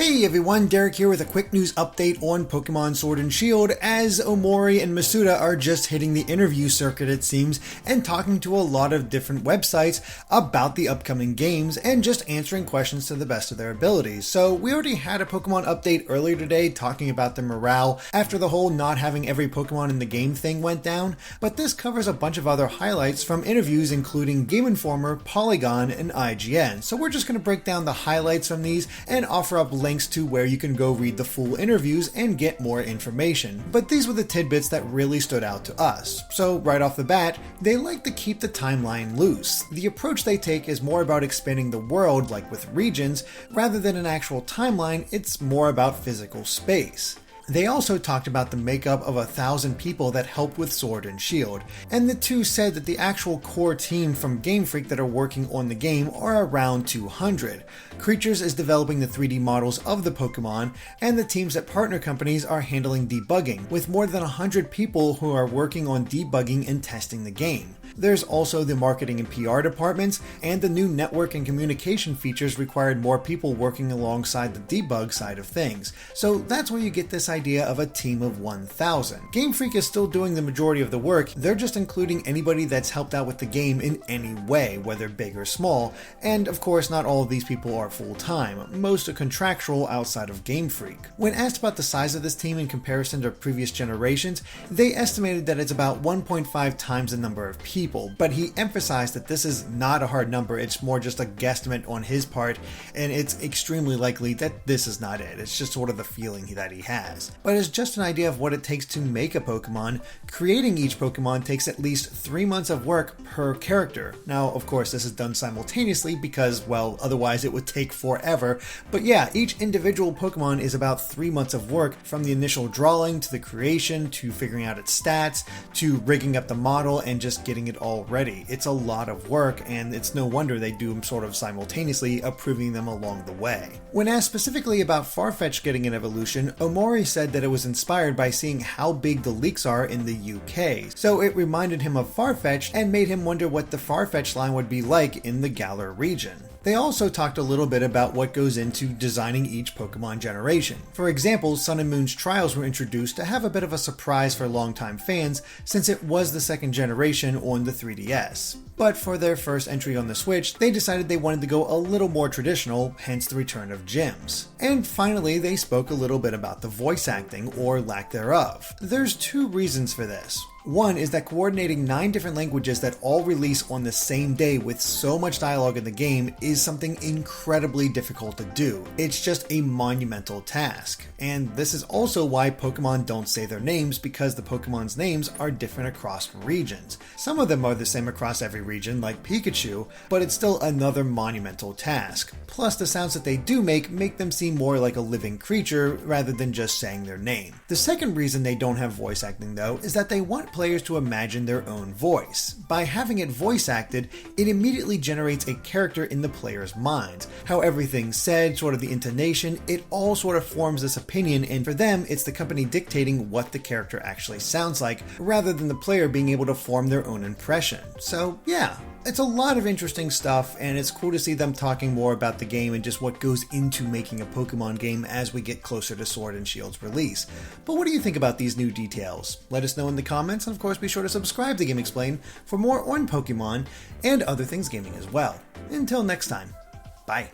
Hey everyone, Derek here with a quick news update on Pokemon Sword and Shield, as Ohmori and Masuda are just hitting the interview circuit it seems, and talking to a lot of different websites about the upcoming games and just answering questions to the best of their abilities. So we already had a Pokemon update earlier today talking about the morale after the whole not having every Pokemon in the game thing went down, but this covers a bunch of other highlights from interviews including Game Informer, Polygon, and IGN. So we're just going to break down the highlights from these and offer up links to where you can go read the full interviews and get more information. But these were the tidbits that really stood out to us. So right off the bat, they like to keep the timeline loose. The approach they take is more about expanding the world, like with regions, rather than an actual timeline. It's more about physical space. They also talked about the makeup of 1,000 people that helped with Sword and Shield, and the two said that the actual core team from Game Freak that are working on the game are around 200. Creatures is developing the 3D models of the Pokemon, and the teams at partner companies are handling debugging, with more than 100 people who are working on debugging and testing the game. There's also the marketing and PR departments, and the new network and communication features required more people working alongside the debug side of things. So that's where you get this idea of a team of 1,000. Game Freak is still doing the majority of the work, they're just including anybody that's helped out with the game in any way, whether big or small, and of course not all of these people are full-time, most are contractual outside of Game Freak. When asked about the size of this team in comparison to previous generations, they estimated that it's about 1.5 times the number of people, but he emphasized that this is not a hard number, it's more just a guesstimate on his part, and it's extremely likely that this is not it. It's just sort of the feeling that he has. But as just an idea of what it takes to make a Pokemon, creating each Pokemon takes at least 3 months of work per character. Now, of course, this is done simultaneously because, well, otherwise it would take forever, but yeah, each individual Pokemon is about 3 months of work, from the initial drawing to the creation to figuring out its stats to rigging up the model and just getting it all ready. It's a lot of work, and it's no wonder they do them sort of simultaneously, approving them along the way. When asked specifically about Farfetch'd getting an evolution, Ohmori said that it was inspired by seeing how big the leaks are in the UK, so it reminded him of Farfetch'd and made him wonder what the Farfetch'd line would be like in the Galar region. They also talked a little bit about what goes into designing each Pokemon generation. For example, Sun and Moon's Trials were introduced to have a bit of a surprise for longtime fans, since it was the second generation on the 3DS. But for their first entry on the Switch, they decided they wanted to go a little more traditional, hence the return of gyms. And finally, they spoke a little bit about the voice acting, or lack thereof. There's two reasons for this. One is that coordinating 9 different languages that all release on the same day with so much dialogue in the game is something incredibly difficult to do. It's just a monumental task. And this is also why Pokemon don't say their names, because the Pokemon's names are different across regions. Some of them are the same across every region, like Pikachu, but it's still another monumental task. Plus, the sounds that they do make them seem more like a living creature rather than just saying their name. The second reason they don't have voice acting, though, is that they want players to imagine their own voice. By having it voice acted, it immediately generates a character in the player's mind. How everything's said, sort of the intonation, it all sort of forms this opinion, and for them, it's the company dictating what the character actually sounds like, rather than the player being able to form their own impression. So yeah, it's a lot of interesting stuff, and it's cool to see them talking more about the game and just what goes into making a Pokemon game as we get closer to Sword and Shield's release. But what do you think about these new details? Let us know in the comments, and of course be sure to subscribe to Game Explain for more on Pokemon and other things gaming as well. Until next time, bye.